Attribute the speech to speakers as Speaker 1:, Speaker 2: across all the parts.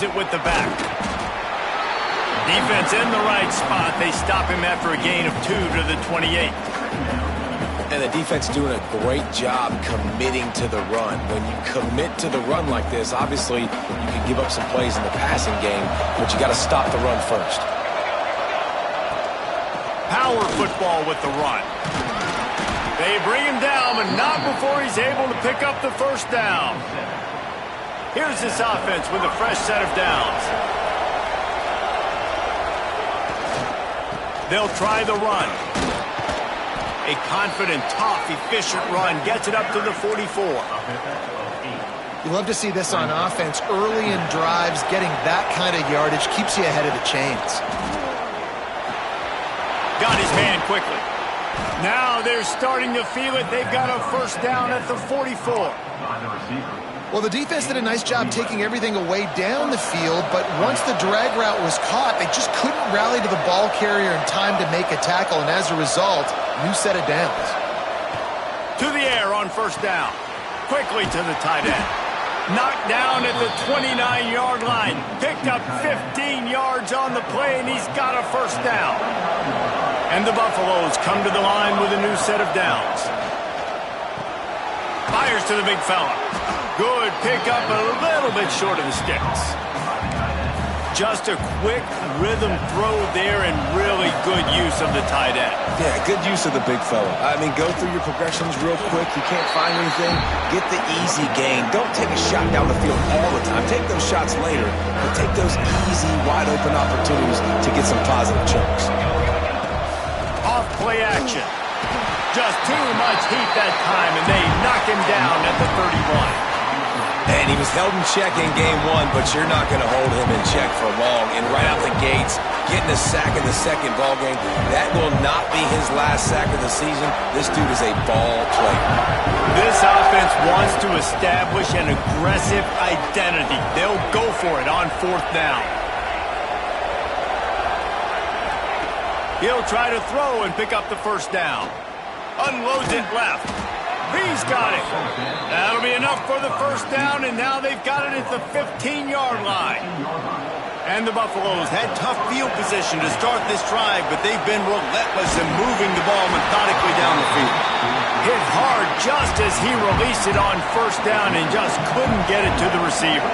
Speaker 1: plays it with the back. Defense in the right spot. They stop him after a gain of 2 to the 28.
Speaker 2: And the defense doing a great job committing to the run. When you commit to the run like this, obviously you can give up some plays in the passing game, but you got to stop the run first.
Speaker 1: Power football with the run. They bring him down, but not before he's able to pick up the first down. Here's this offense with a fresh set of downs. They'll try the run. A confident, tough, efficient run gets it up to the 44.
Speaker 3: You love to see this on offense. Early in drives, getting that kind of yardage keeps you ahead of the chains.
Speaker 1: Got his man quickly. Now they're starting to feel it. They've got a first down at the 44.
Speaker 3: Well, the defense did a nice job taking everything away down the field, but once the drag route was caught, they just couldn't rally to the ball carrier in time to make a tackle, and as a result, new set of downs.
Speaker 1: To the air on first down. Quickly to the tight end. Knocked down at the 29-yard line. Picked up 15 yards on the play, and he's got a first down. And the Buffaloes come to the line with a new set of downs. Fires to the big fella. Good pickup, a little bit short of the sticks. Just a quick rhythm throw there and really good use of the tight end.
Speaker 2: Yeah, good use of the big fella. I mean, go through your progressions real quick. You can't find anything. Get the easy gain. Don't take a shot down the field all the time. Take those shots later, but take those easy, wide-open opportunities to get some positive chunks.
Speaker 1: Off play action. Just too much heat that time, and they knock him down at the 31.
Speaker 2: And he was held in check in game 1, but you're not going to hold him in check for long. And right out the gates, getting a sack in the second ball game, that will not be his last sack of the season. This dude is a ball player.
Speaker 1: This offense wants to establish an aggressive identity. They'll go for it on fourth down. He'll try to throw and pick up the first down. Unloads it left. He's got it. That'll be enough for the first down, and now they've got it at the 15-yard line. And the Buffaloes had tough field position to start this drive, but they've been relentless in moving the ball methodically down the field. Hit hard just as he released it on first down and just couldn't get it to the receiver.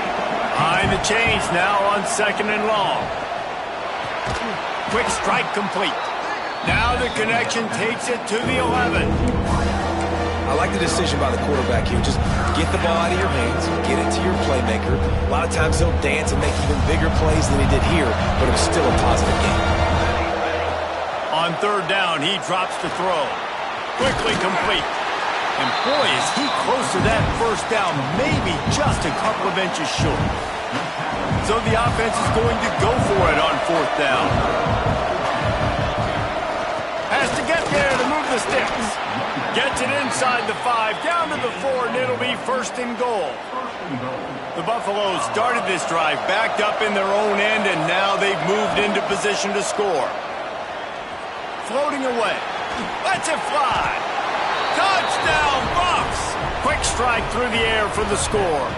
Speaker 1: Behind the chains now on second and long. Quick strike complete. Now the connection takes it to the 11.
Speaker 2: I like the decision by the quarterback here. Just get the ball out of your hands, get it to your playmaker. A lot of times he'll dance and make even bigger plays than he did here, but it was still a positive game.
Speaker 1: On third down, he drops to throw. Quickly complete. And boy, is he close to that first down, maybe just a couple of inches short. So the offense is going to go for it on fourth down. Has to get there to move the sticks. Gets it inside the 5, down to the 4, and it'll be first and goal. The Buffaloes started this drive backed up in their own end, and now they've moved into position to score. Floating away. Lets it fly. Touchdown, Buffs! Quick strike through the air for the score.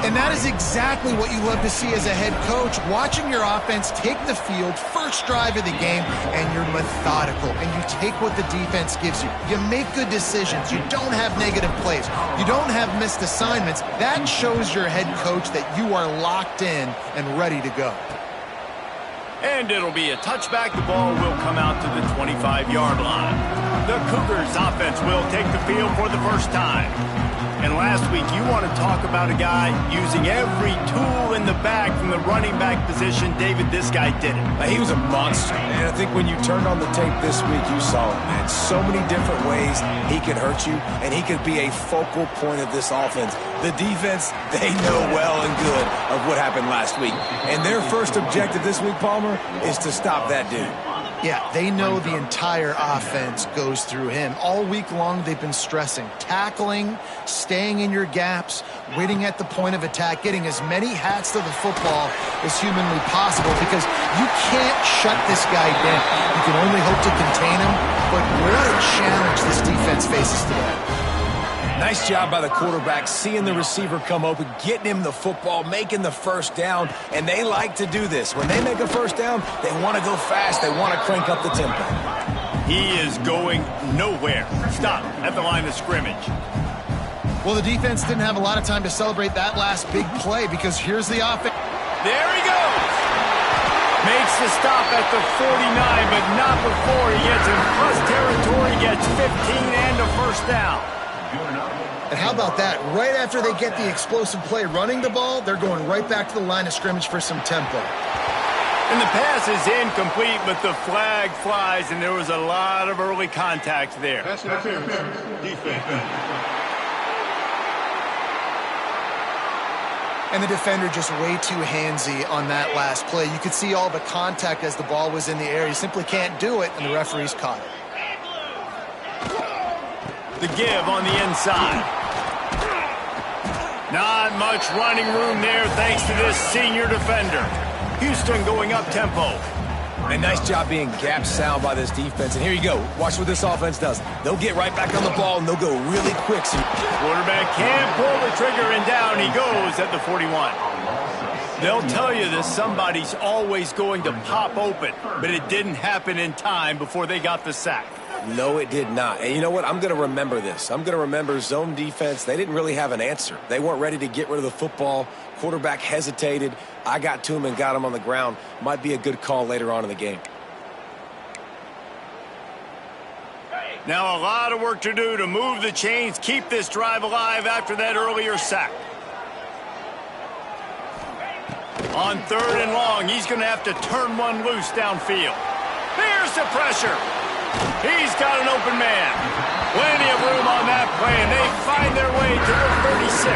Speaker 3: And that is exactly what you love to see as a head coach, watching your offense take the field, first drive of the game, and you're methodical, and you take what the defense gives you. You make good decisions. You don't have negative plays. You don't have missed assignments. That shows your head coach that you are locked in and ready to go.
Speaker 1: And it'll be a touchback. The ball will come out to the 25-yard line. The Cougars offense will take the field for the first time. And last week, you want to talk about a guy using every tool in the bag from the running back position. David, this guy did it.
Speaker 2: He was a monster, man. I think when you turned on the tape this week, you saw it, man. So many different ways he could hurt you, and he could be a focal point of this offense. The defense, they know well and good of what happened last week. And their first objective this week, Palmer, is to stop that dude.
Speaker 3: Yeah, they know the entire offense goes through him. All week long, they've been stressing tackling, staying in your gaps, waiting at the point of attack, getting as many hats to the football as humanly possible, because you can't shut this guy down. You can only hope to contain him, but what a challenge this defense faces today.
Speaker 2: Nice job by the quarterback, seeing the receiver come open, getting him the football, making the first down, and they like to do this. When they make a first down, they want to go fast. They want to crank up the tempo.
Speaker 1: He is going nowhere. Stop at the line of scrimmage.
Speaker 3: Well, the defense didn't have a lot of time to celebrate that last big play because here's the offense.
Speaker 1: There he goes. Makes the stop at the 49, but not before he gets in plus territory, gets 15 and a first down.
Speaker 3: And how about that? Right after they get the explosive play running the ball, they're going right back to the line of scrimmage for some tempo.
Speaker 1: And the pass is incomplete, but the flag flies, and there was a lot of early contact there.
Speaker 4: Pass interference. Defense.
Speaker 3: And the defender just way too handsy on that last play. You could see all the contact as the ball was in the air. He simply can't do it, and the referees caught it.
Speaker 1: The give on the inside. Not much running room there thanks to this senior defender. Houston going up-tempo.
Speaker 2: And nice job being gap sound by this defense. And here you go. Watch what this offense does. They'll get right back on the ball, and they'll go really quick.
Speaker 1: Quarterback can't pull the trigger, and down he goes at the 41. They'll tell you that somebody's always going to pop open, but it didn't happen in time before they got the sack.
Speaker 2: No, it did not. And you know what? I'm going to remember this. I'm going to remember zone defense. They didn't really have an answer. They weren't ready to get rid of the football. Quarterback hesitated. I got to him and got him on the ground. Might be a good call later on in the game.
Speaker 1: Now a lot of work to do to move the chains, keep this drive alive after that earlier sack. On 3rd and long, he's going to have to turn one loose downfield. Here's the pressure. He's got an open man. Plenty of room on that play, and they find their way to the 36.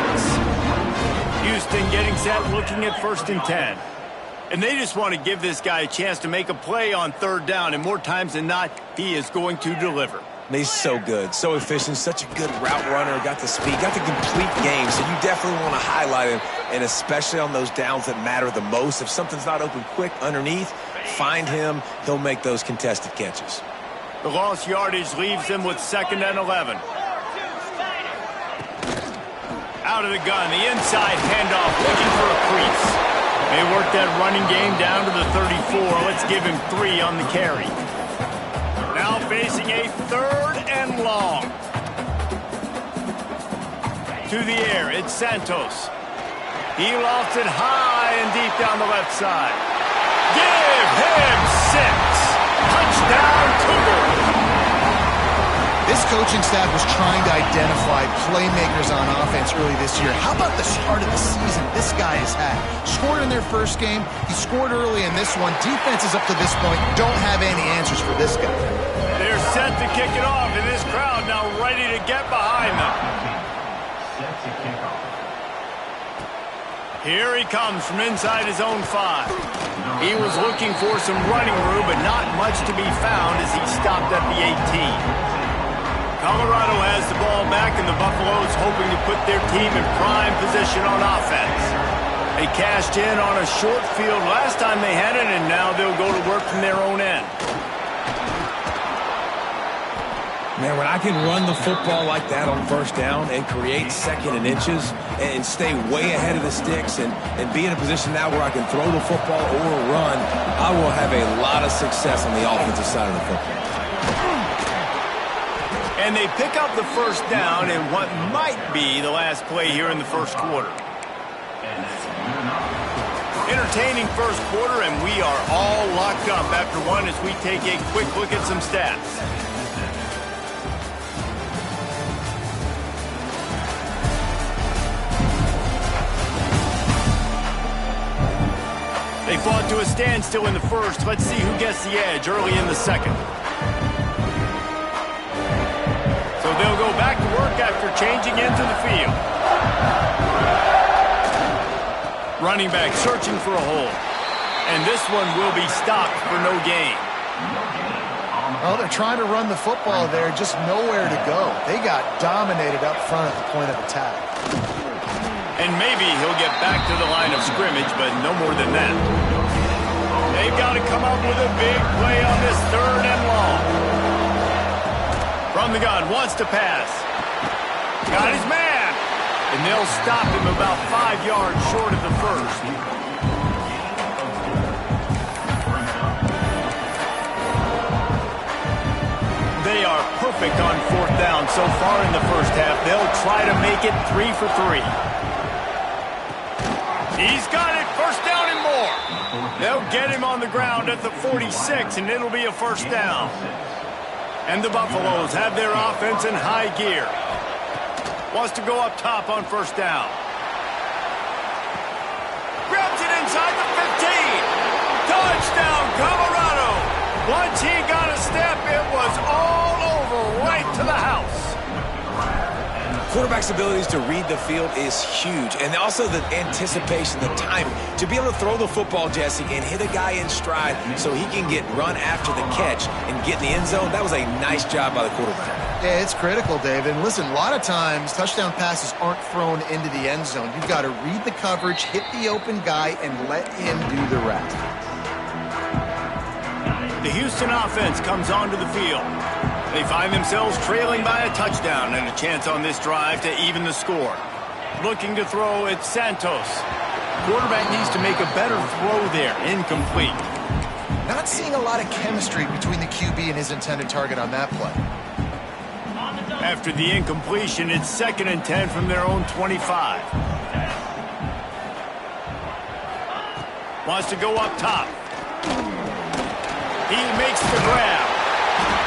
Speaker 1: Houston getting set, looking at 1st and 10. And they just want to give this guy a chance to make a play on 3rd down, and more times than not, he is going to deliver.
Speaker 2: He's so good, so efficient, such a good route runner, got the speed, got the complete game, so you definitely want to highlight him, and especially on those downs that matter the most. If something's not open quick underneath, find him, he'll make those contested catches.
Speaker 1: The lost yardage leaves them with 2nd and 11. Out of the gun, the inside handoff, looking for a crease. They work that running game down to the 34. Let's give him 3 on the carry. Now facing a 3rd and long. To the air, it's Santos. He lofts it high and deep down the left side. Give him 6. Touchdown, Cougar.
Speaker 3: This coaching staff was trying to identify playmakers on offense early this year. How about the start of the season this guy has had? Scored in their first game. He scored early in this one. Defenses up to this point don't have any answers for this guy.
Speaker 1: They're set to kick it off, and this crowd now ready to get behind them. Here he comes from inside his own 5. He was looking for some running room, but not much to be found as he stopped at the 18. Colorado has the ball back, and the Buffaloes hoping to put their team in prime position on offense. They cashed in on a short field last time they had it, and now they'll go to work from their own end.
Speaker 2: Man, when I can run the football like that on 1st down and create 2nd and inches and stay way ahead of the sticks and be in a position now where I can throw the football or run, I will have a lot of success on the offensive side of the football.
Speaker 1: And they pick up the 1st down in what might be the last play here in the 1st quarter. Entertaining 1st quarter, and we are all locked up after one as we take a quick look at some stats. They fought to a standstill in the 1st. Let's see who gets the edge early in the 2nd. So they'll go back to work after changing into the field. Running back searching for a hole. And this one will be stopped for no gain.
Speaker 3: Well, they're trying to run the football there, just nowhere to go. They got dominated up front at the point of attack.
Speaker 1: And maybe he'll get back to the line of scrimmage, but no more than that. They've got to come up with a big play on this 3rd and long. From the gun, wants to pass. Got his man. And they'll stop him about 5 yards short of the first. They are perfect on fourth down so far in the first half. They'll try to make it 3 for 3. He's got it. First down and more. They'll get him on the ground at the 46, and it'll be a first down. And the Buffaloes have their offense in high gear. Wants to go up top on first down. Grabs it inside the 15. Touchdown, Colorado. Once he got a step, it was all over right to the house.
Speaker 2: Quarterback's abilities to read the field is huge, and also the anticipation, the timing. To be able to throw the football, Jesse, and hit a guy in stride so he can get run after the catch and get in the end zone, that was a nice job by the quarterback.
Speaker 3: Yeah, it's critical, David. And listen, a lot of times touchdown passes aren't thrown into the end zone. You've got to read the coverage, hit the open guy, and let him do the rest.
Speaker 1: The Houston offense comes onto the field. They find themselves trailing by a touchdown and a chance on this drive to even the score. Looking to throw, it's Santos. Quarterback needs to make a better throw there. Incomplete.
Speaker 3: Not seeing a lot of chemistry between the QB and his intended target on that play.
Speaker 1: After the incompletion, it's 2nd and 10 from their own 25. Wants to go up top. He makes the grab.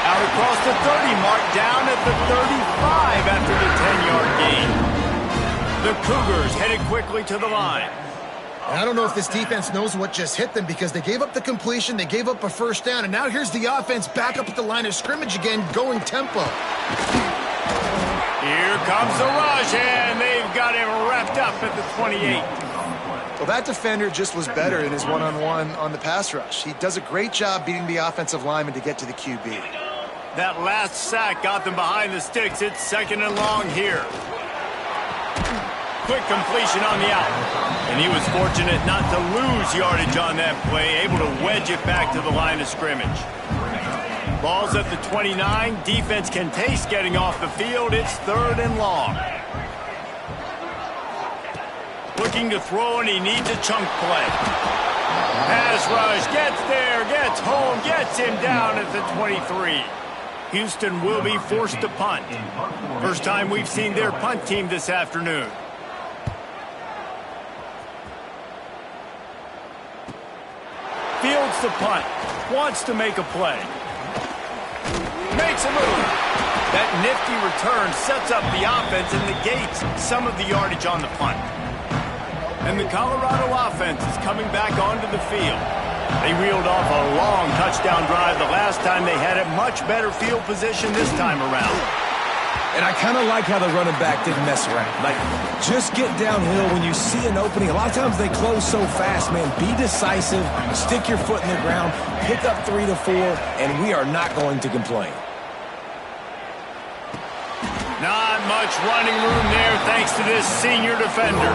Speaker 1: Out across the 30 mark, down at the 35 after the 10-yard gain. The Cougars headed quickly to the line.
Speaker 3: And I don't know if this defense knows what just hit them because they gave up the completion, they gave up a first down, and now here's the offense back up at the line of scrimmage again, going tempo.
Speaker 1: Here comes the rush, and they've got him wrapped up at the 28.
Speaker 3: Well, that defender just was better in his one-on-one on the pass rush. He does a great job beating the offensive lineman to get to the QB.
Speaker 1: That last sack got them behind the sticks. It's 2nd and long here. Quick completion on the out. And he was fortunate not to lose yardage on that play, able to wedge it back to the line of scrimmage. Ball's at the 29. Defense can taste getting off the field. It's 3rd and long. Looking to throw, and he needs a chunk play. Pass rush, gets there, gets home, gets him down at the 23. Houston will be forced to punt. First time we've seen their punt team this afternoon. Fields the punt. Wants to make a play. Makes a move. That nifty return sets up the offense and negates some of the yardage on the punt. And the Colorado offense is coming back onto the field. They reeled off a long touchdown drive the last time. They had a much better field position this time around.
Speaker 2: And I kind of like how the running back didn't mess around. Like, just get downhill when you see an opening. A lot of times they close so fast, man. Be decisive, stick your foot in the ground, pick up 3 to 4, and we are not going to complain.
Speaker 1: Not much running room there thanks to this senior defender.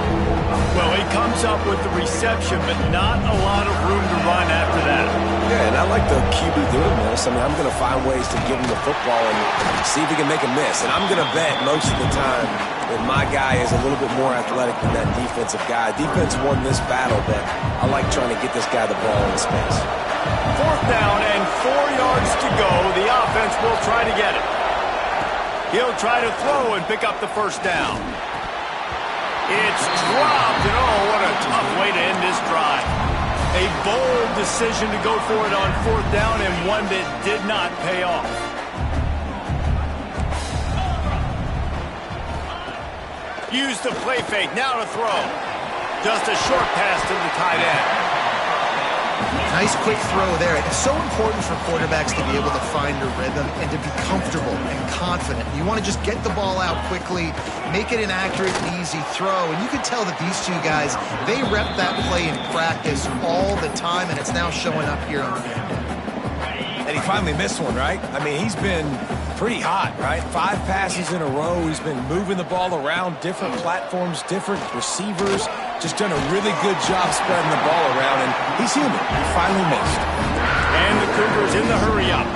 Speaker 1: Well, he comes up with the reception, but not a lot of room to run after that.
Speaker 2: Yeah, and I like the QB doing this. I mean, I'm going to find ways to give him the football and see if he can make a miss. And I'm going to bet most of the time that my guy is a little bit more athletic than that defensive guy. Defense won this battle, but I like trying to get this guy the ball in space.
Speaker 1: 4th down and 4 yards to go. The offense will try to get it. He'll try to throw and pick up the first down. It's dropped, and oh, what a tough way to end this drive. A bold decision to go for it on 4th down, and one that did not pay off. Use the play fake, now to throw. Just a short pass to the tight end.
Speaker 3: Nice quick throw there. It's so important for quarterbacks to be able to find a rhythm and to be comfortable and confident. You want to just get the ball out quickly, make it an accurate and easy throw. And you can tell that these two guys, they rep that play in practice all the time, and it's now showing up here on the field.
Speaker 2: And he finally missed one, right? I mean, he's been pretty hot, right? 5 passes in a row. He's been moving the ball around, different platforms, different receivers. Just done a really good job spreading the ball around, and he's human. He finally missed.
Speaker 1: And the Cougars in the hurry-up.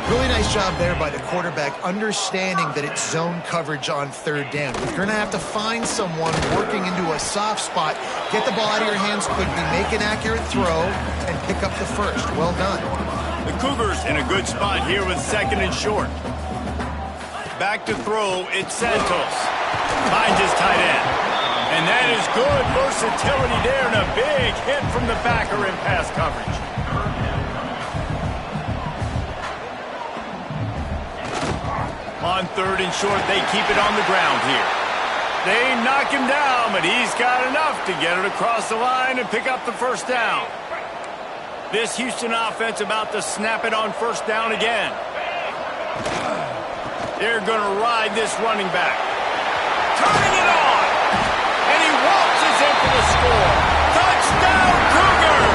Speaker 3: Really nice job there by the quarterback, understanding that it's zone coverage on third down. You're going to have to find someone working into a soft spot, get the ball out of your hands quickly, make an accurate throw, and pick up the first. Well done.
Speaker 1: The Cougars in a good spot here with second and short. Back to throw, it's Santos. Finds his tight end. And that is good versatility there and a big hit from the backer in pass coverage. On third and short, they keep it on the ground here. They knock him down, but he's got enough to get it across the line and pick up the first down. This Houston offense about to snap it on first down again. They're going to ride this running back. Turning it on! And he waltzes in for the score. Touchdown, Cougar!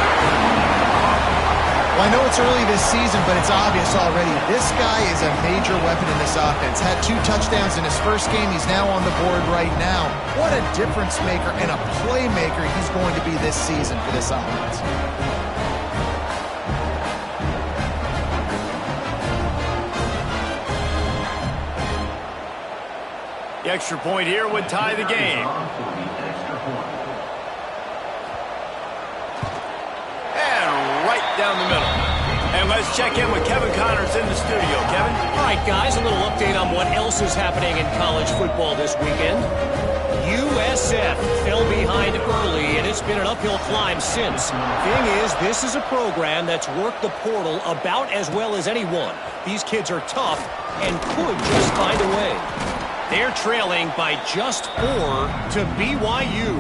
Speaker 3: Well, I know it's early this season, but it's obvious already. This guy is a major weapon in this offense. Had 2 touchdowns in his first game. He's now on the board right now. What a difference maker and a playmaker he's going to be this season for this offense.
Speaker 1: The extra point here would tie the game. And right down the middle. And let's check in with Kevin Connors in the studio. Kevin?
Speaker 5: All right, guys, a little update on what else is happening in college football this weekend. USF fell behind early, and it's been an uphill climb since. Thing is, this is a program that's worked the portal about as well as anyone. These kids are tough and could just find a way. They're trailing by just 4 to BYU.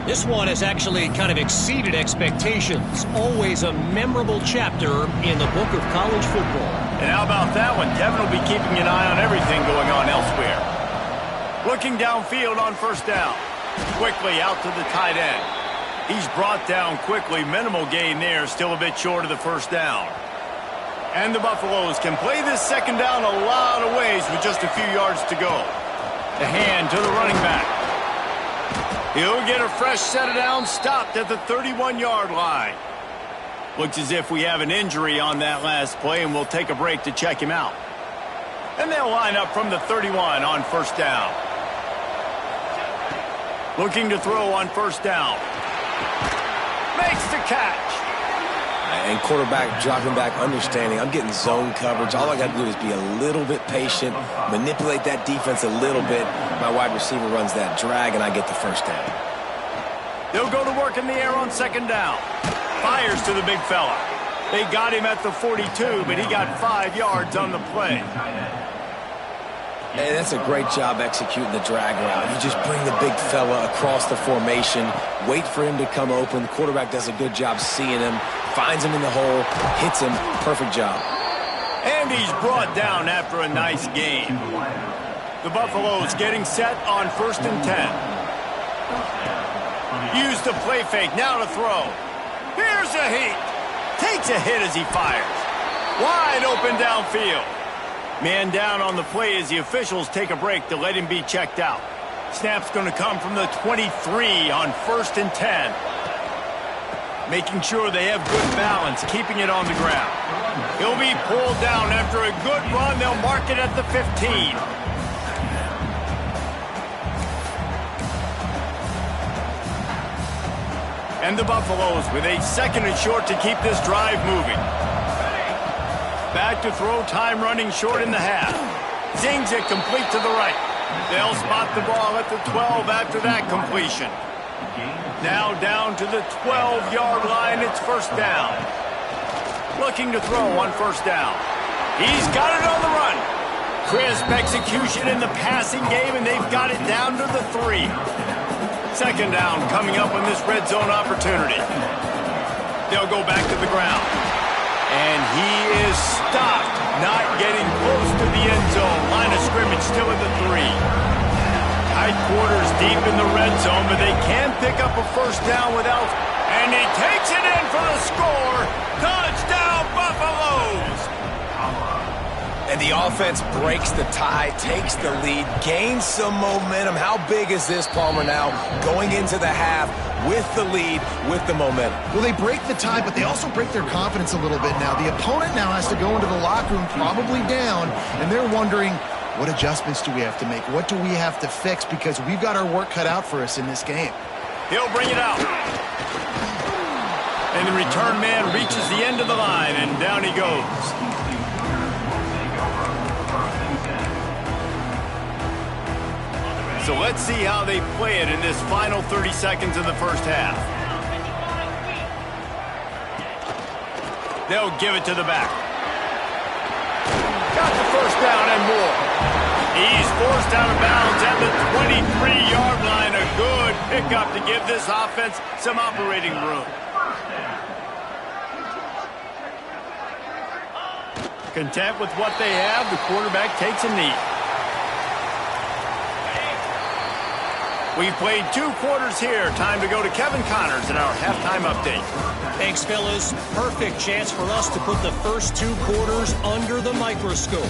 Speaker 5: This one has actually kind of exceeded expectations. Always a memorable chapter in the book of college football.
Speaker 1: And how about that one? Kevin will be keeping an eye on everything going on elsewhere. Looking downfield on first down. Quickly out to the tight end. He's brought down quickly. Minimal gain there. Still a bit short of the first down. And the Buffaloes can play this second down a lot of ways with just a few yards to go. The hand to the running back. He'll get a fresh set of downs, stopped at the 31-yard line. Looks as if we have an injury on that last play, and we'll take a break to check him out. And they'll line up from the 31 on first down. Looking to throw on first down. Makes the catch.
Speaker 2: And quarterback dropping back, understanding I'm getting zone coverage. All I got to do is be a little bit patient, manipulate that defense a little bit. My wide receiver runs that drag, and I get the first down.
Speaker 1: They'll go to work in the air on second down. Fires to the big fella. They got him at the 42, but he got 5 yards on the play.
Speaker 2: And that's a great job executing the drag route. You just bring the big fella across the formation, wait for him to come open. The quarterback does a good job seeing him, finds him in the hole, hits him. Perfect job.
Speaker 1: And he's brought down after a nice game. The Buffaloes getting set on first and 10. Use the play fake, now to throw. Here's a heat. Takes a hit as he fires. Wide open downfield. Man down on the play as the officials take a break to let him be checked out. Snap's going to come from the 23 on first and 10. Making sure they have good balance, keeping it on the ground. He'll be pulled down after a good run. They'll mark it at the 15. And the Buffaloes with a second and short to keep this drive moving. Back to throw, time running short in the half. Zings it complete to the right. They'll spot the ball at the 12 after that completion. Now down to the 12-yard line, it's first down. Looking to throw on first down. He's got it on the run. Crisp execution in the passing game, and they've got it down to the 3. Second down coming up on this red zone opportunity. They'll go back to the ground. And he is stopped, not getting close to the end zone. Line of scrimmage still at the 3. Tight quarters deep in the red zone, but they can pick up a first down without. And he takes it in for the score. Touchdown, Buffaloes!
Speaker 2: And the offense breaks the tie, takes the lead, gains some momentum. How big is this, Palmer, now going into the half with the lead, with the momentum?
Speaker 3: Well, they break the tie, but they also break their confidence a little bit now. The opponent now has to go into the locker room probably down, and they're wondering, what adjustments do we have to make? What do we have to fix? Because we've got our work cut out for us in this game.
Speaker 1: He'll bring it out. And the return man reaches the end of the line, and down he goes. So let's see how they play it in this final 30 seconds of the first half. They'll give it to the back. Got the first down and more. He's forced out of bounds at the 23-yard line. A good pickup to give this offense some operating room. Content with what they have, the quarterback takes a knee. We've played 2 quarters here. Time to go to Kevin Connors in our halftime update.
Speaker 5: Thanks, fellas. Perfect chance for us to put the first 2 quarters under the microscope.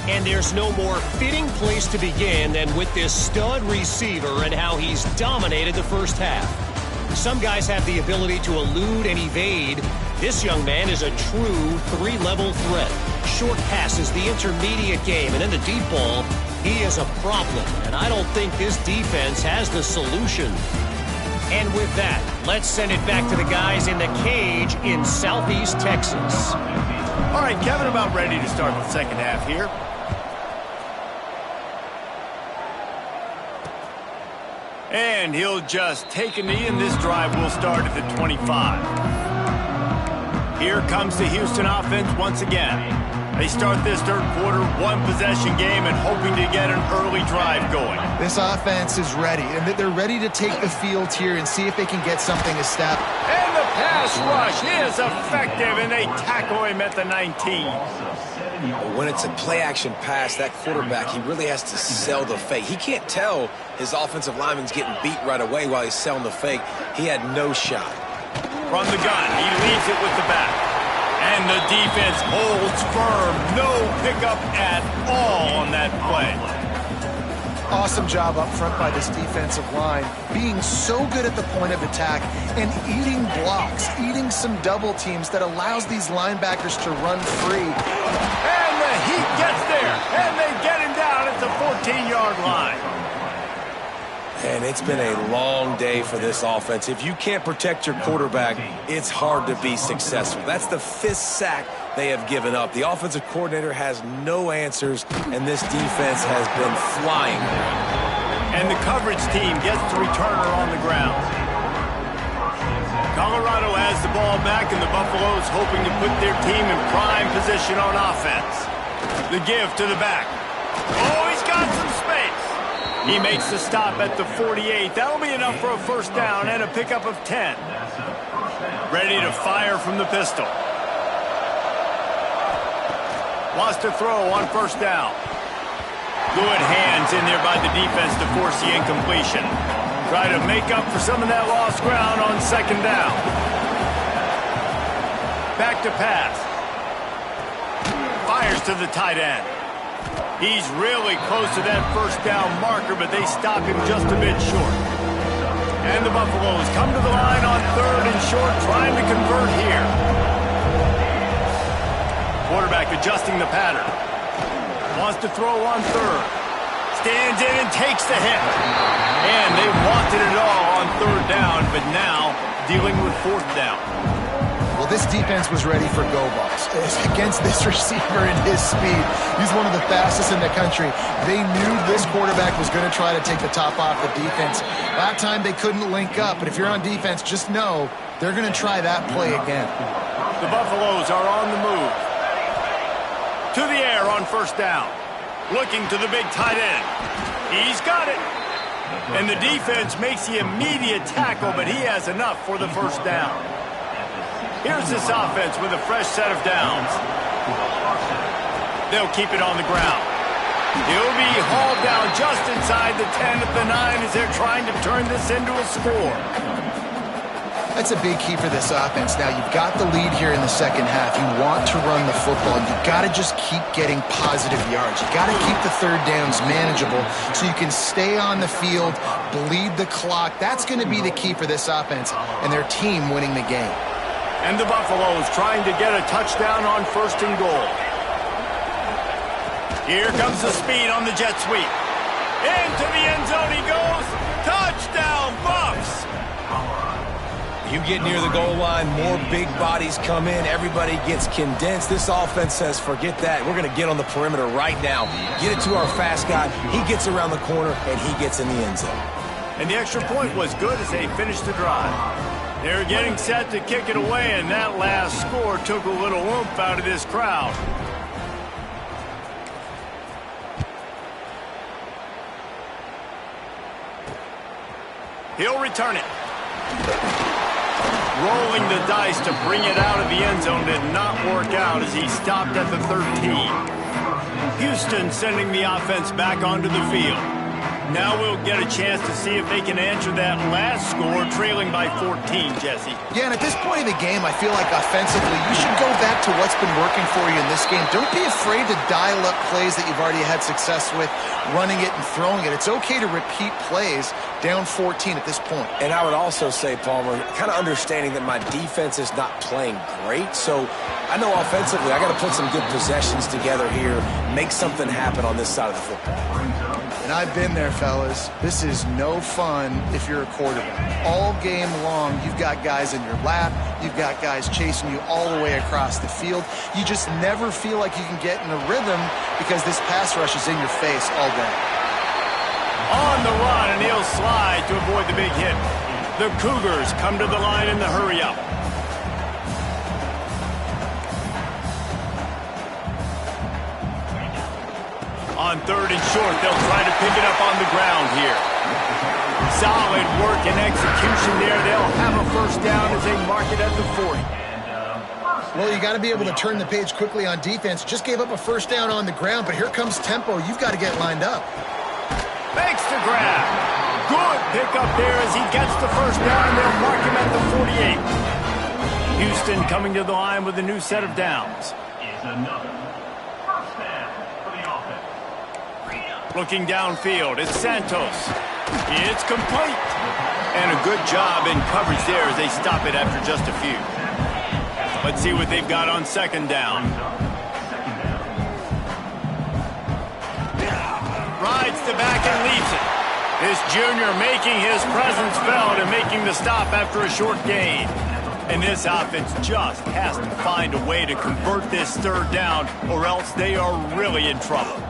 Speaker 5: And there's no more fitting place to begin than with this stud receiver and how he's dominated the first half. Some guys have the ability to elude and evade. This young man is a true 3-level threat. Short passes, the intermediate game, and then the deep ball. He is a problem, and I don't think this defense has the solution. And with that, let's send it back to the guys in the cage in Southeast Texas.
Speaker 1: All right, Kevin, about ready to start the second half here. And he'll just take a knee, and this drive will start at the 25. Here comes the Houston offense once again. They start this third quarter, 1-possession game, and hoping to get an early drive going.
Speaker 3: This offense is ready, and they're ready to take the field here and see if they can get something established.
Speaker 1: And the pass rush is effective, and they tackle him at the 19.
Speaker 2: When it's a play-action pass, that quarterback, he really has to sell the fake. He can't tell his offensive lineman's getting beat right away while he's selling the fake. He had no shot.
Speaker 1: From the gun, he leads it with the back. And the defense holds firm. No pickup at all on that play.
Speaker 3: Awesome job up front by this defensive line, being so good at the point of attack and eating blocks, eating some double teams that allows these linebackers to run free.
Speaker 1: And the heat gets there, and they get him down at the 14-yard line.
Speaker 2: And it's been a long day for this offense. If you can't protect your quarterback, it's hard to be successful. That's the 5th sack they have given up. The offensive coordinator has no answers, and this defense has been flying.
Speaker 1: And the coverage team gets the returner on the ground. Colorado has the ball back, and the Buffaloes hoping to put their team in prime position on offense. The give to the back. Oh, he's got some space. He makes the stop at the 48. That'll be enough for a first down and a pickup of 10. Ready to fire from the pistol. Wants to throw on first down. Good hands in there by the defense to force the incompletion. Try to make up for some of that lost ground on second down. Back to pass. Fires to the tight end. He's really close to that first down marker, but they stop him just a bit short. And the Buffaloes come to the line on 3rd and short, trying to convert here. Quarterback adjusting the pattern. Wants to throw on 3rd. Stands in and takes the hit. And they wanted it all on 3rd down, but now dealing with 4th down.
Speaker 3: Well, this defense was ready for go balls against this receiver and his speed. He's one of the fastest in the country. They knew this quarterback was going to try to take the top off the defense. That time they couldn't link up, but if you're on defense, just know they're going to try that play again.
Speaker 1: The Buffaloes are on the move. To the air on first down. Looking to the big tight end. He's got it. And the defense makes the immediate tackle, but he has enough for the first down. Here's this offense with a fresh set of downs. They'll keep it on the ground. He'll be hauled down just inside the 10 at the 9 as they're trying to turn this into a score.
Speaker 3: That's a big key for this offense. Now, you've got the lead here in the second half. You want to run the football. You've got to just keep getting positive yards. You've got to keep the third downs manageable so you can stay on the field, bleed the clock. That's going to be the key for this offense and their team winning the game.
Speaker 1: And the Buffaloes trying to get a touchdown on 1st and goal. Here comes the speed on the jet sweep. Into the end zone he goes. Touchdown, Buffs!
Speaker 2: You get near the goal line, more big bodies come in, everybody gets condensed. This offense says, forget that. We're going to get on the perimeter right now. Get it to our fast guy. He gets around the corner, and he gets in the end zone.
Speaker 1: And the extra point was good as they finished the drive. They were getting set to kick it away, and that last score took a little oomph out of this crowd. He'll return it. Rolling the dice to bring it out of the end zone did not work out as he stopped at the 13. Houston sending the offense back onto the field. Now we'll get a chance to see if they can answer that last score, trailing by 14, Jesse.
Speaker 3: Yeah, and at this point in the game, I feel like offensively, you should go back to what's been working for you in this game. Don't be afraid to dial up plays that you've already had success with, running it and throwing it. It's okay to repeat plays down 14 at this point.
Speaker 2: And I would also say, Palmer, kind of understanding that my defense is not playing great, so I know offensively I got to put some good possessions together here, make something happen on this side of the football.
Speaker 3: And I've been there, fellas. This is no fun if you're a quarterback. All game long, you've got guys in your lap. You've got guys chasing you all the way across the field. You just never feel like you can get in a rhythm because this pass rush is in your face all day.
Speaker 1: On the run, and he'll slide to avoid the big hit. The Cougars come to the line in the hurry-up. On 3rd and short, they'll try to pick it up on the ground here. Solid work and execution there. They'll have a first down as they mark it at the 40.
Speaker 3: Well, you got to be able to turn the page quickly on defense. Just gave up a first down on the ground, but here comes tempo. You've got to get lined up.
Speaker 1: Makes the grab. Good pickup there as he gets the first down. They'll mark him at the 48. Houston coming to the line with a new set of downs. Looking downfield, it's Santos. It's complete. And a good job in coverage there as they stop it after just a few. Let's see what they've got on 2nd down. Rides the back and leaves it. This junior making his presence felt and making the stop after a short gain. And this offense just has to find a way to convert this 3rd down or else they are really in trouble.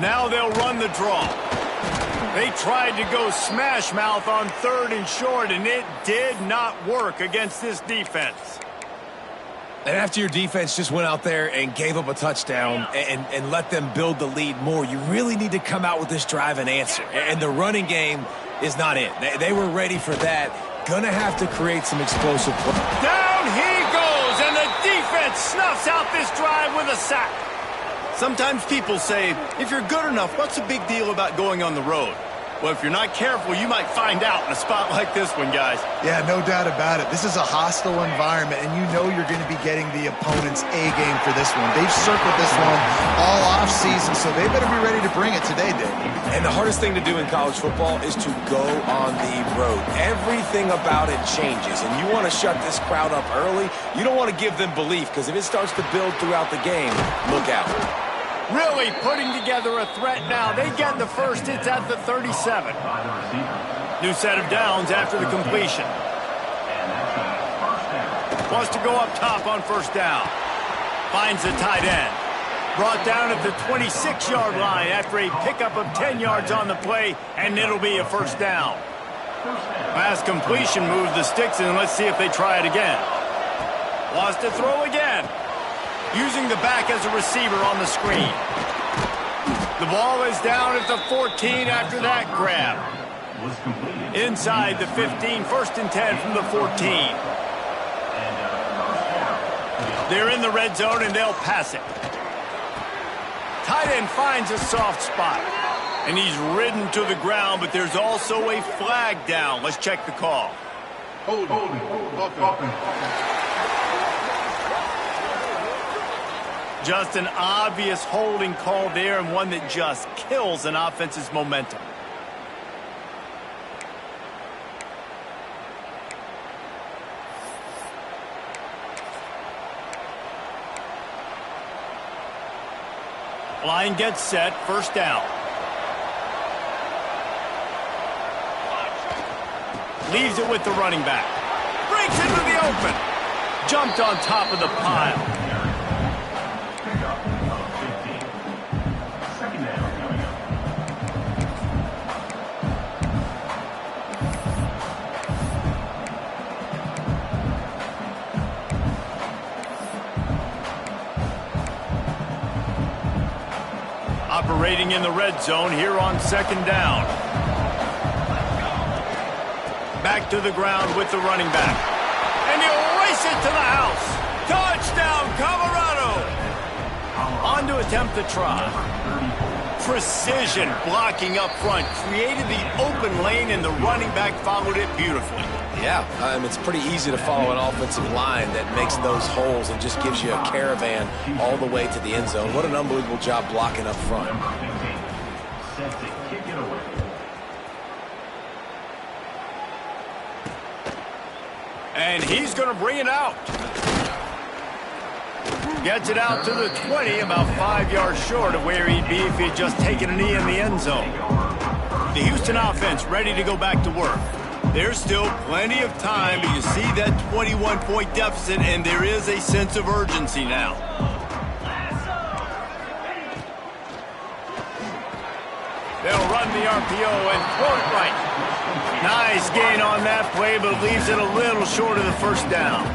Speaker 1: Now they'll run the draw. They tried to go smash mouth on 3rd and short, and it did not work against this defense.
Speaker 2: And after your defense just went out there and gave up a touchdown and let them build the lead more, you really need to come out with this drive and answer. And the running game is not it. They were ready for that. Gonna have to create some explosive play.
Speaker 1: Down he goes, and the defense snuffs out this drive with a sack. Sometimes people say, if you're good enough, what's the big deal about going on the road? Well, if you're not careful, you might find out in a spot like this one, guys.
Speaker 3: Yeah, no doubt about it. This is a hostile environment, and you know you're going to be getting the opponent's A-game for this one. They've circled this one all off-season, so they better be ready to bring it today, Dave.
Speaker 2: And the hardest thing to do in college football is to go on the road. Everything about it changes, and you want to shut this crowd up early. You don't want to give them belief, because if it starts to build throughout the game, look out.
Speaker 1: Really putting together a threat now. They get the first. It's at the 37. New set of downs after the completion. Wants to go up top on 1st down. Finds the tight end. Brought down at the 26-yard line after a pickup of 10 yards on the play, and it'll be a 1st down. Last completion moved the sticks, and let's see if they try it again. Wants to throw again. Using the back as a receiver on the screen. The ball is down at the 14 after that grab. Inside the 15, 1st and 10 from the 14. They're in the red zone and they'll pass it. Tight end finds a soft spot. And he's ridden to the ground, but there's also a flag down. Let's check the call.
Speaker 4: Holding. Offense.
Speaker 1: Just an obvious holding call there, and one that just kills an offense's momentum. Line gets set, first down. Leaves it with the running back. Breaks into the open. Jumped on top of the pile. Operating in the red zone here on second down. Back to the ground with the running back. And he'll race it to the house. Touchdown, Colorado! On to attempt the try. Precision blocking up front. Created the open lane, and the running back followed it beautifully.
Speaker 2: Yeah, it's pretty easy to follow an offensive line that makes those holes and just gives you a caravan all the way to the end zone. What an unbelievable job blocking up front.
Speaker 1: And he's going to bring it out. Gets it out to the 20, about 5 yards short of where he'd be if he had just taken a knee in the end zone. The Houston offense ready to go back to work. There's still plenty of time, but you see that 21-point deficit, and there is a sense of urgency now. They'll run the RPO and throw it right. Nice gain on that play, but leaves it a little short of the first down.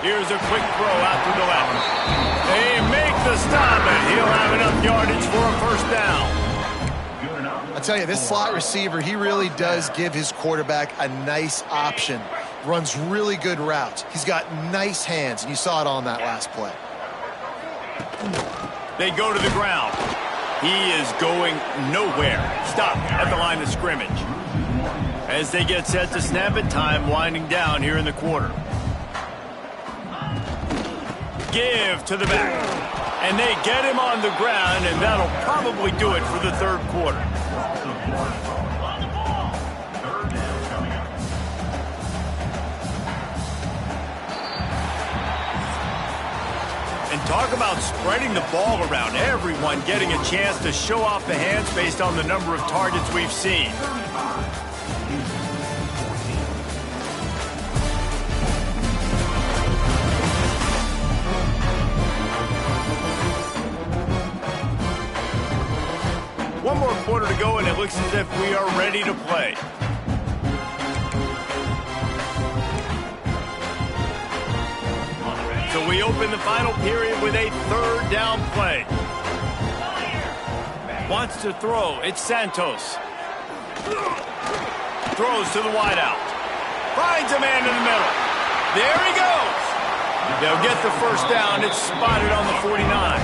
Speaker 1: Here's a quick throw out to the left. They make the stop, and he'll have enough yardage for a first down.
Speaker 3: I tell you, this slot receiver, he really does give his quarterback a nice option. Runs really good routes. He's got nice hands, and you saw it on that last play.
Speaker 1: They go to the ground. He is going nowhere. Stop at the line of scrimmage. As they get set to snap it, time winding down here in the quarter. Give to the back. And they get him on the ground, and that'll probably do it for the third quarter. And talk about spreading the ball around. Everyone getting a chance to show off the hands based on the number of targets we've seen. One more quarter to go, and it looks as if we are ready to play. So we open the final period with a third down play. Wants to throw. It's Santos. Throws to the wideout. Finds a man in the middle. There he goes. They'll get the first down. It's spotted on the 49.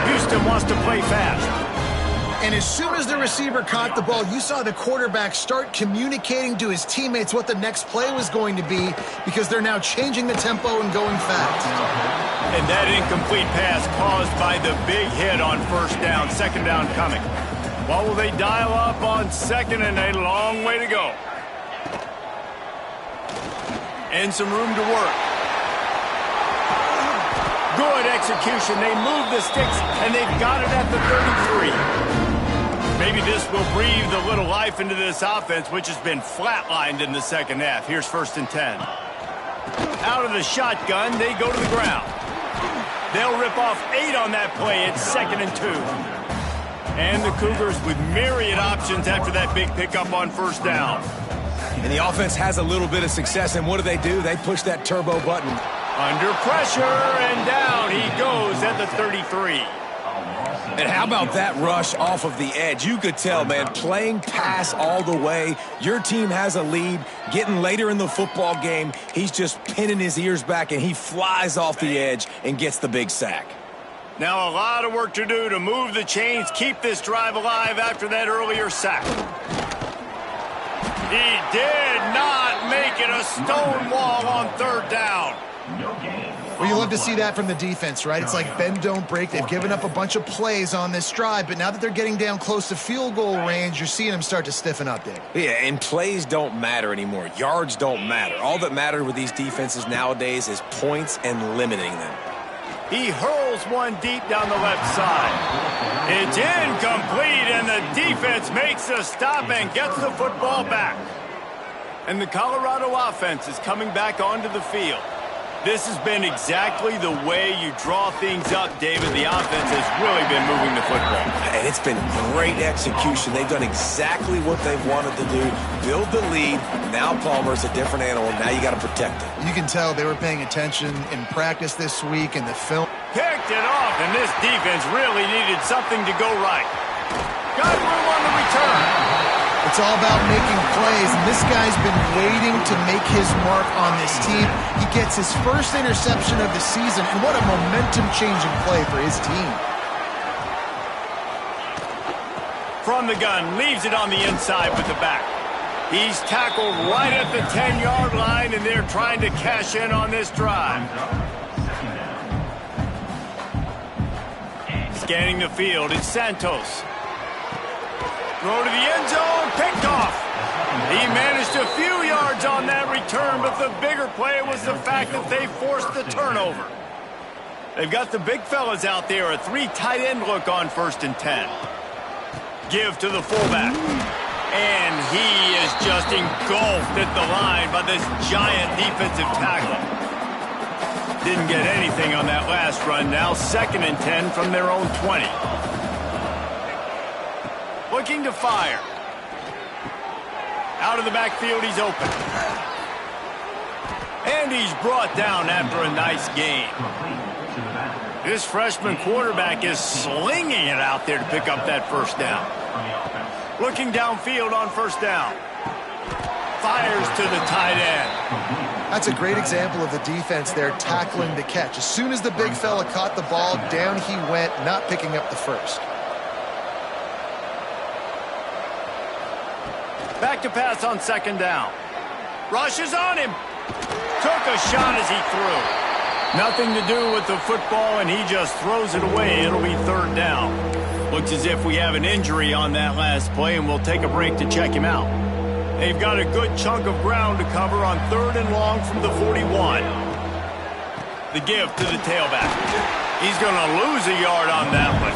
Speaker 1: Houston wants to play fast.
Speaker 3: And as soon as the receiver caught the ball, you saw the quarterback start communicating to his teammates what the next play was going to be, because they're now changing the tempo and going fast.
Speaker 1: And that incomplete pass caused by the big hit on first down, second down coming. What will they dial up on second, and a long way to go? And some room to work. Good execution. They move the sticks, and they've got it at the 33. Maybe this will breathe a little life into this offense, which has been flatlined in the second half. Here's 1st and 10. Out of the shotgun, they go to the ground. They'll rip off 8 on that play. It's 2nd and 2. And the Cougars with myriad options after that big pickup on first down.
Speaker 2: And the offense has a little bit of success, and what do? They push that turbo button.
Speaker 1: Under pressure, and down he goes at the 33.
Speaker 2: And how about that rush off of the edge? You could tell, man, playing pass all the way. Your team has a lead. Getting later in the football game, he's just pinning his ears back, and he flies off the edge and gets the big sack.
Speaker 1: Now a lot of work to do to move the chains, keep this drive alive after that earlier sack. He did not make it a stone wall on third down.
Speaker 3: Well, you love to see that from the defense, right? It's like bend, don't break. They've given up a bunch of plays on this drive, but now that they're getting down close to field goal range, you're seeing them start to stiffen up, Dave.
Speaker 2: Yeah, and plays don't matter anymore. Yards don't matter. All that matters with these defenses nowadays is points and limiting them.
Speaker 1: He hurls one deep down the left side. It's incomplete, and the defense makes the stop and gets the football back. And the Colorado offense is coming back onto the field. This has been exactly the way you draw things up, David. The offense has really been moving the football.
Speaker 2: And it's been great execution. They've done exactly what they've wanted to do. Build the lead. Now Palmer's a different animal. Now you got to protect it.
Speaker 3: You can tell they were paying attention in practice this week in the film.
Speaker 1: Picked it off, and this defense really needed something to go right. Got room on the return.
Speaker 3: It's all about making plays, and this guy's been waiting to make his mark on this team. He gets his first interception of the season, and what a momentum-changing play for his team.
Speaker 1: From the gun, leaves it on the inside with the back. He's tackled right at the 10-yard line, and they're trying to cash in on this drive. Scanning the field, it's Santos. Throw to the end zone, picked off. He managed a few yards on that return, but the bigger play was the fact that they forced the turnover. They've got the big fellas out there, a 3 tight end look on 1st and 10. Give to the fullback. And he is just engulfed at the line by this giant defensive tackle. Didn't get anything on that last run. Now 2nd and 10 from their own 20. Looking to fire. Out of the backfield, he's open. And he's brought down after a nice gain. This freshman quarterback is slinging it out there to pick up that first down. Looking downfield on 1st down. Fires to the tight end.
Speaker 3: That's a great example of the defense there tackling the catch. As soon as the big fella caught the ball, down he went, not picking up the first.
Speaker 1: Back to pass on 2nd down. Rushes on him. Took a shot as he threw. Nothing to do with the football, and he just throws it away. It'll be 3rd down. Looks as if we have an injury on that last play, and we'll take a break to check him out. They've got a good chunk of ground to cover on 3rd and long from the 41. The give to the tailback. He's going to lose a yard on that one.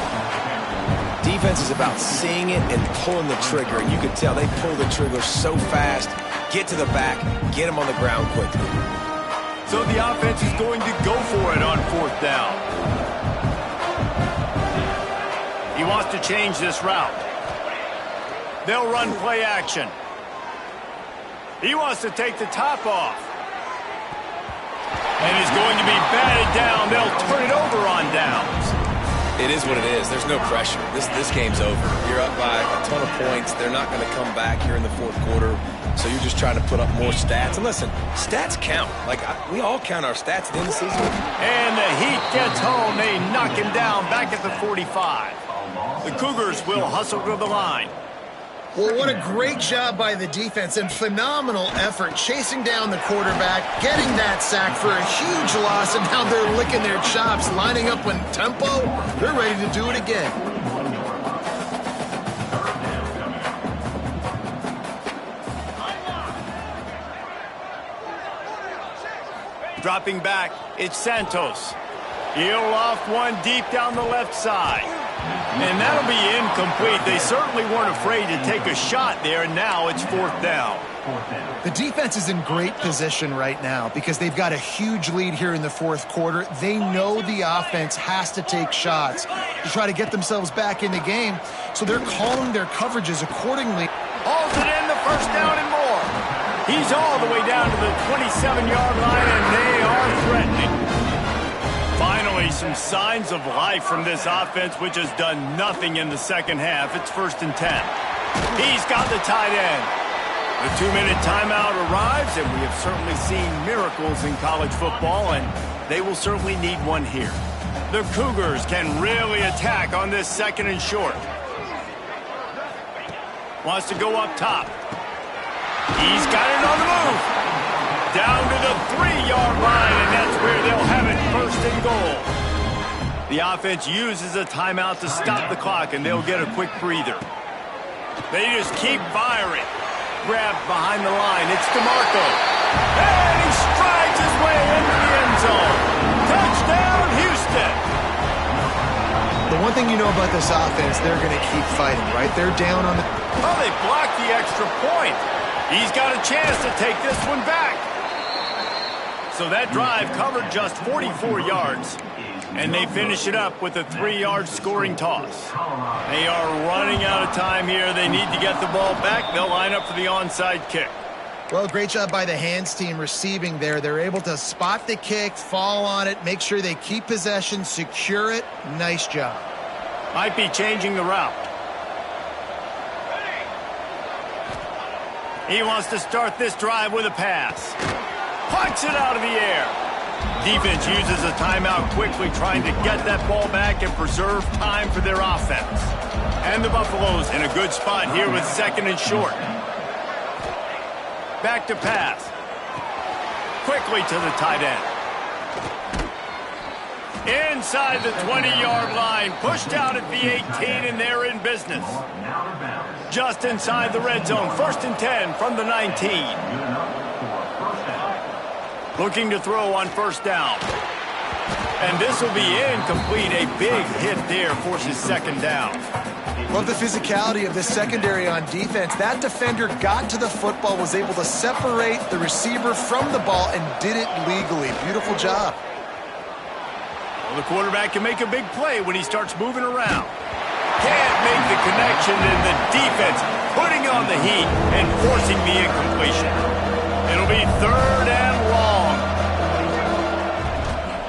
Speaker 2: Defense is about seeing it and pulling the trigger. And you can tell they pull the trigger so fast, get to the back, get him on the ground quickly.
Speaker 1: So the offense is going to go for it on 4th down. He wants to change this route. They'll run play action. He wants to take the top off. And he's going to be batted down. They'll turn it over on downs.
Speaker 2: It is what it is. There's no pressure. This game's over. You're up by a ton of points. They're not going to come back here in the 4th quarter. So you're just trying to put up more stats. And listen, stats count. Like, we all count our stats at the end of the season.
Speaker 1: And the Heat gets home. They knock him down back at the 45. The Cougars will hustle to the line.
Speaker 3: Well, what a great job by the defense and phenomenal effort chasing down the quarterback, getting that sack for a huge loss, and now they're licking their chops, lining up in tempo. They're ready to do it again.
Speaker 1: Dropping back, it's Santos. He'll loft one deep down the left side. And that'll be incomplete. They certainly weren't afraid to take a shot there, and now it's 4th down.
Speaker 3: The defense is in great position right now because they've got a huge lead here in the 4th quarter. They know the offense has to take shots to try to get themselves back in the game, so they're calling their coverages accordingly.
Speaker 1: Hauls it in, the 1st down and more. He's all the way down to the 27-yard line, and they are threatening. Finally, some signs of life from this offense, which has done nothing in the 2nd half. It's 1st and 10. He's got the tight end. The 2-minute timeout arrives, and we have certainly seen miracles in college football, and they will certainly need one here. The Cougars can really attack on this 2nd and short. Wants to go up top. He's got it on the move. Down to the 3-yard line, and that's where they'll have it, 1st and goal. The offense uses a timeout to stop the clock, and they'll get a quick breather. They just keep firing. Grabbed behind the line. It's DeMarco. And he strides his way into the end zone. Touchdown, Houston.
Speaker 3: The one thing you know about this offense, they're going to keep fighting, right? They're down on the...
Speaker 1: Oh, they blocked the extra point. He's got a chance to take this one back. So that drive covered just 44 yards. And they finish it up with a 3-yard scoring toss. They are running out of time here. They need to get the ball back. They'll line up for the onside kick.
Speaker 3: Well, great job by the hands team receiving there. They're able to spot the kick, fall on it, make sure they keep possession, secure it. Nice job.
Speaker 1: Might be changing the route. He wants to start this drive with a pass. Punts it out of the air. Defense uses a timeout quickly, trying to get that ball back and preserve time for their offense. And the Buffaloes in a good spot here with 2nd and short. Back to pass. Quickly to the tight end. Inside the 20-yard line. Pushed out at the 18, and they're in business. Just inside the red zone. 1st and 10 from the 19. Looking to throw on 1st down. And this will be incomplete. A big hit there forces 2nd down.
Speaker 3: Love the physicality of the secondary on defense. That defender got to the football, was able to separate the receiver from the ball, and did it legally. Beautiful job.
Speaker 1: Well, the quarterback can make a big play when he starts moving around. Can't make the connection, and the defense putting on the heat and forcing the incompletion. It'll be 3rd and long.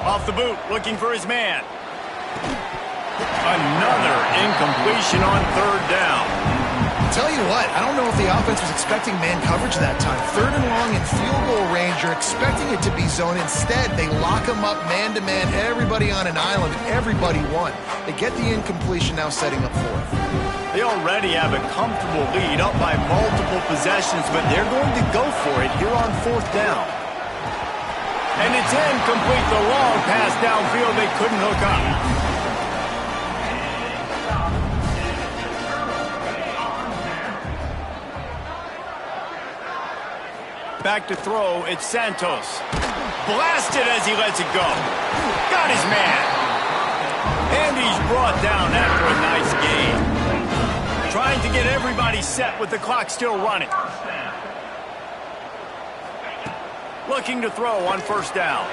Speaker 1: Off the boot, looking for his man. Another incompletion on 3rd down.
Speaker 3: Tell you what, I don't know if the offense was expecting man coverage that time. 3rd and long in field goal range, you're expecting it to be zone. Instead, they lock them up man-to-man, everybody on an island, and everybody won. They get the incompletion, now setting up 4th.
Speaker 1: They already have a comfortable lead, up by multiple possessions, but they're going to go for it here on 4th down. And it's incomplete, the long pass downfield they couldn't hook up. Back to throw, it's Santos. Blasted as he lets it go. Got his man. And he's brought down after a nice game. Trying to get everybody set with the clock still running. Looking to throw on 1st down.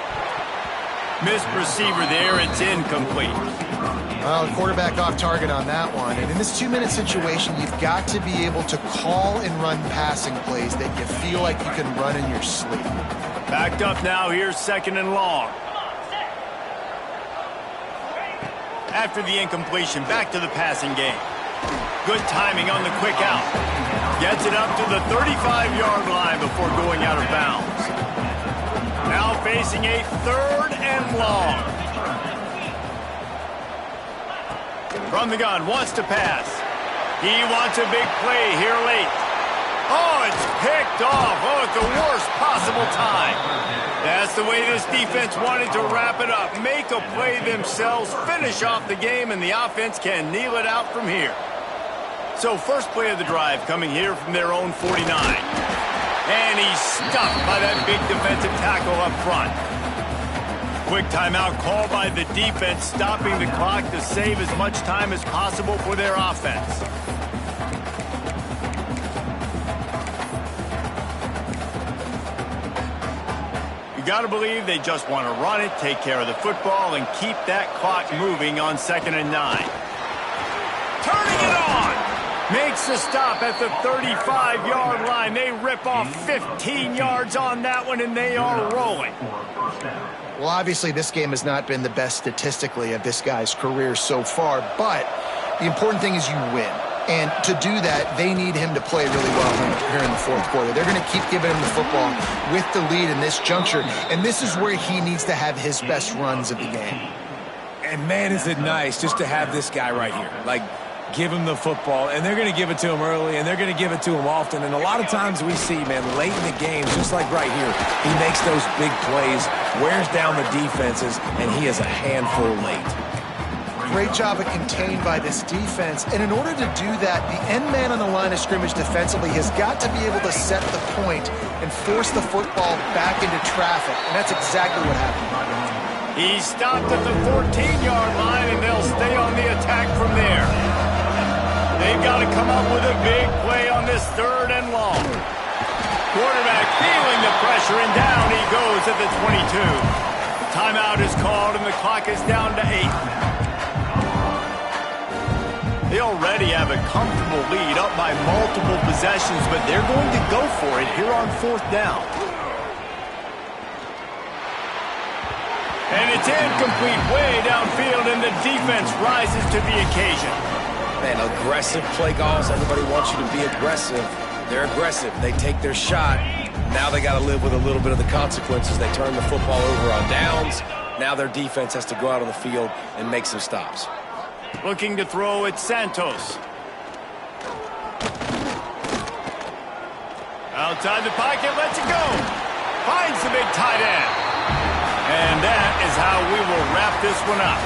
Speaker 1: Missed receiver there, it's incomplete.
Speaker 3: Well, the quarterback off target on that one. And in this 2-minute situation, you've got to be able to call and run passing plays that you feel like you can run in your sleep.
Speaker 1: Backed up now, here's 2nd and long. After the incompletion, back to the passing game. Good timing on the quick out. Gets it up to the 35-yard line before going out of bounds. Now facing a 3rd and long. From the gun, wants to pass. He wants a big play here late. Oh, it's picked off. Oh, at the worst possible time. That's the way this defense wanted to wrap it up. Make a play themselves, finish off the game, and the offense can kneel it out from here. So first play of the drive coming here from their own 49. And he's stuffed by that big defensive tackle up front. Quick timeout called by the defense, stopping the clock to save as much time as possible for their offense. You got to believe they just want to run it, take care of the football, and keep that clock moving on 2nd and 9. Turning it on! Makes the stop at the 35-yard line. They rip off 15 yards on that one, and they are rolling.
Speaker 3: Well, obviously, this game has not been the best statistically of this guy's career so far, but the important thing is you win. And to do that, they need him to play really well here in the 4th quarter. They're going to keep giving him the football with the lead in this juncture, and this is where he needs to have his best runs of the game.
Speaker 2: And man, is it nice just to have this guy right here. Like, give him the football, and they're going to give it to him early, and they're going to give it to him often. And a lot of times we see, man, late in the game, just like right here, he makes those big plays, wears down the defenses, and he is a handful late.
Speaker 3: Great job of contained by this defense. And in order to do that, the end man on the line of scrimmage defensively has got to be able to set the point and force the football back into traffic. And that's exactly what happened.
Speaker 1: He stopped at the 14-yard line, and they'll stay on the attack from there. They've got to come up with a big play on this 3rd and long. Quarterback feeling the pressure, and down he goes at the 22. Timeout is called, and the clock is down to 8. They already have a comfortable lead, up by multiple possessions, but they're going to go for it here on 4th down. And it's incomplete way downfield, and the defense rises to the occasion.
Speaker 2: Man, aggressive play calls. Everybody wants you to be aggressive. They're aggressive. They take their shot. Now they got to live with a little bit of the consequences. They turn the football over on downs. Now their defense has to go out on the field and make some stops.
Speaker 1: Looking to throw at Santos. Outside the pocket, lets it go. Finds the big tight end. And that is how we will wrap this one up.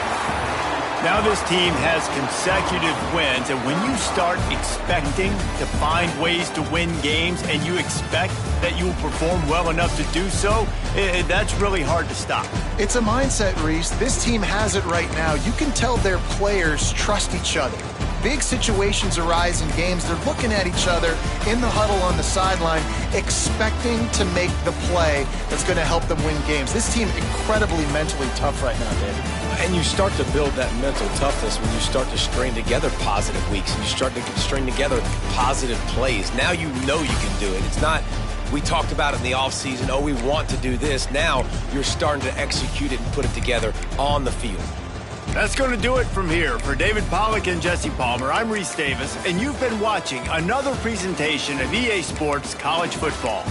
Speaker 1: Now this team has consecutive wins, and when you start expecting to find ways to win games and you expect that you will perform well enough to do so, that's really hard to stop.
Speaker 3: It's a mindset, Reese. This team has it right now. You can tell their players trust each other. Big situations arise in games. They're looking at each other in the huddle on the sideline, expecting to make the play that's going to help them win games. This team incredibly mentally tough right now, David.
Speaker 2: And you start to build that mental toughness when you start to string together positive weeks and you start to string together positive plays. Now you know you can do it. It's not, we talked about it in the offseason, oh, we want to do this. Now you're starting to execute it and put it together on the field.
Speaker 1: That's going to do it from here. For David Pollack and Jesse Palmer, I'm Reese Davis, and you've been watching another presentation of EA Sports College Football.